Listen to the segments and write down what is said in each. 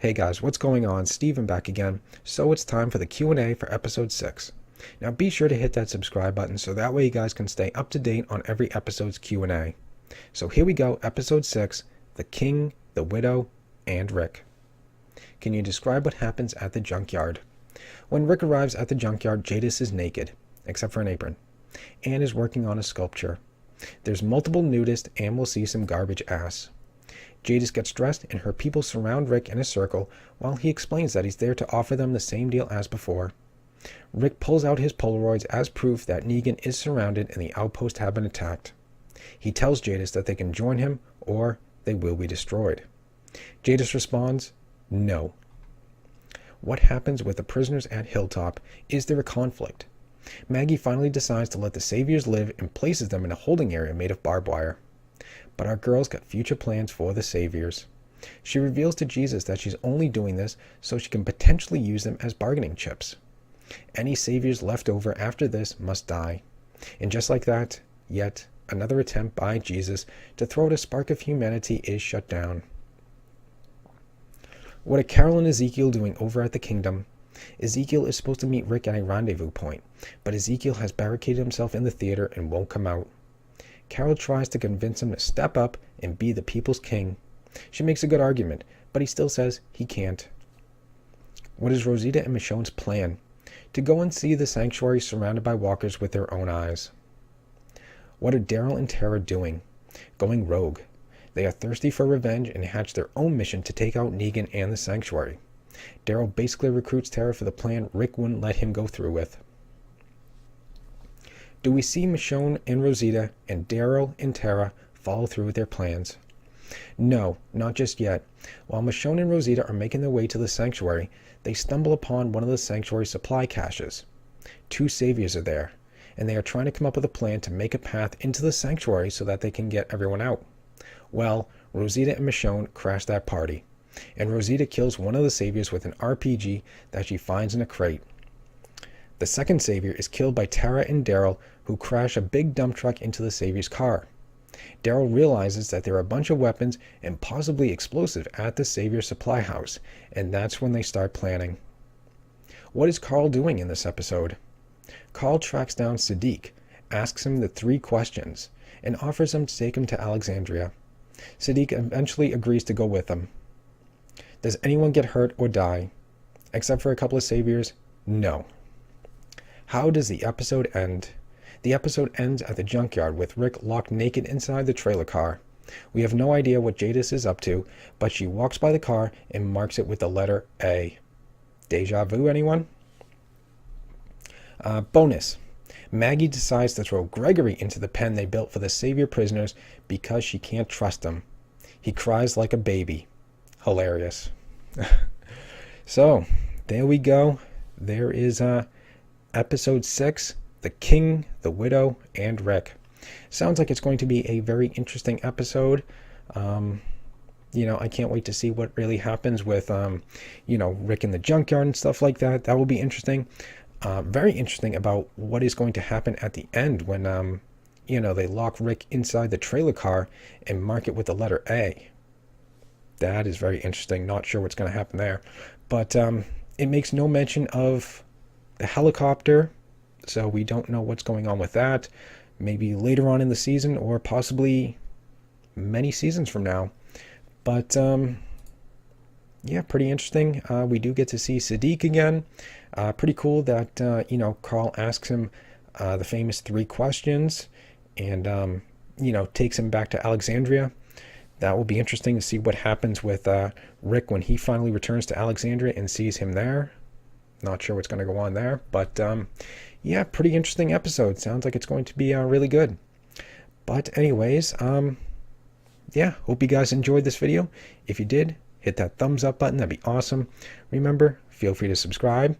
Hey guys, what's going on? Steven back again. So it's time for the Q&A for episode 6. Now be sure to hit that subscribe button so that way you guys can stay up to date on every episode's Q&A. So here we go, episode 6, The King, the Widow, and Rick. Can you describe what happens at the junkyard? When Rick arrives at the junkyard, Jadis is naked, except for an apron, and is working on a sculpture. There's multiple nudists and we'll see some garbage ass. Jadis gets dressed and her people surround Rick in a circle while he explains that he's there to offer them the same deal as before. Rick pulls out his Polaroids as proof that Negan is surrounded and the outpost have been attacked. He tells Jadis that they can join him or they will be destroyed. Jadis responds, no. What happens with the prisoners at Hilltop? Is there a conflict? Maggie finally decides to let the Saviors live and places them in a holding area made of barbed wire. But our girl's got future plans for the Saviors. She reveals to Jesus that she's only doing this so she can potentially use them as bargaining chips. Any Saviors left over after this must die. And just like that, yet another attempt by Jesus to throw out a spark of humanity is shut down. What are Carol and Ezekiel doing over at the Kingdom? Ezekiel is supposed to meet Rick at a rendezvous point, but Ezekiel has barricaded himself in the theater and won't come out. Carol tries to convince him to step up and be the people's king. She makes a good argument, but he still says he can't. What is Rosita and Michonne's plan? To go and see the sanctuary surrounded by walkers with their own eyes. What are Daryl and Tara doing? Going rogue. They are thirsty for revenge and hatch their own mission to take out Negan and the sanctuary. Daryl basically recruits Tara for the plan Rick wouldn't let him go through with. Do we see Michonne and Rosita and Daryl and Tara follow through with their plans? No, not just yet. While Michonne and Rosita are making their way to the sanctuary, they stumble upon one of the sanctuary supply caches. 2 Saviors are there, and they are trying to come up with a plan to make a path into the sanctuary so that they can get everyone out. Well, Rosita and Michonne crash that party, and Rosita kills one of the Saviors with an RPG that she finds in a crate. The second Savior is killed by Tara and Daryl, who crash a big dump truck into the Savior's car. Daryl realizes that there are a bunch of weapons and possibly explosive at the Savior's supply house, and that's when they start planning. What is Carl doing in this episode? Carl tracks down Siddiq, asks him the 3 questions, and offers him to take him to Alexandria. Siddiq eventually agrees to go with him. Does anyone get hurt or die? Except for a couple of Saviors? No. How does the episode end? The episode ends at the junkyard with Rick locked naked inside the trailer car. We have no idea what Jadis is up to, but she walks by the car and marks it with the letter A. Deja vu, anyone? Bonus. Maggie decides to throw Gregory into the pen they built for the Savior prisoners because she can't trust him. He cries like a baby. Hilarious. So, there we go. There is episode 6, The King, the Widow, and Rick. Sounds like it's going to be a very interesting episode. I can't wait to see what really happens with, Rick in the junkyard and stuff like that. That will be interesting. Very interesting about what is going to happen at the end when, they lock Rick inside the trailer car and mark it with the letter A. That is very interesting. Not sure what's going to happen there. But it makes no mention of the helicopter, so we don't know what's going on with that. Maybe later on in the season or possibly many seasons from now. But pretty interesting. We do get to see Siddiq again. Pretty cool that Carl asks him the famous 3 questions and takes him back to Alexandria. That will be interesting to see what happens with Rick when he finally returns to Alexandria and sees him there. Not sure what's going to go on there, but pretty interesting episode. Sounds like it's going to be really good. But anyways, hope you guys enjoyed this video. If you did, hit that thumbs up button. That'd be awesome. Remember, feel free to subscribe.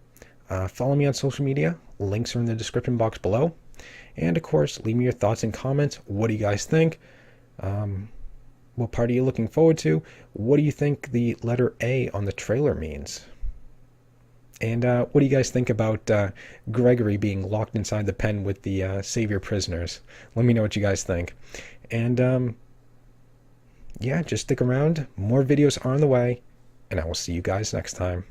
Follow me on social media. Links are in the description box below. And of course, leave me your thoughts and comments. What do you guys think? What part are you looking forward to? What do you think the letter A on the trailer means? And what do you guys think about Gregory being locked inside the pen with the Savior prisoners? Let me know what you guys think. And just stick around. More videos are on the way. and I will see you guys next time.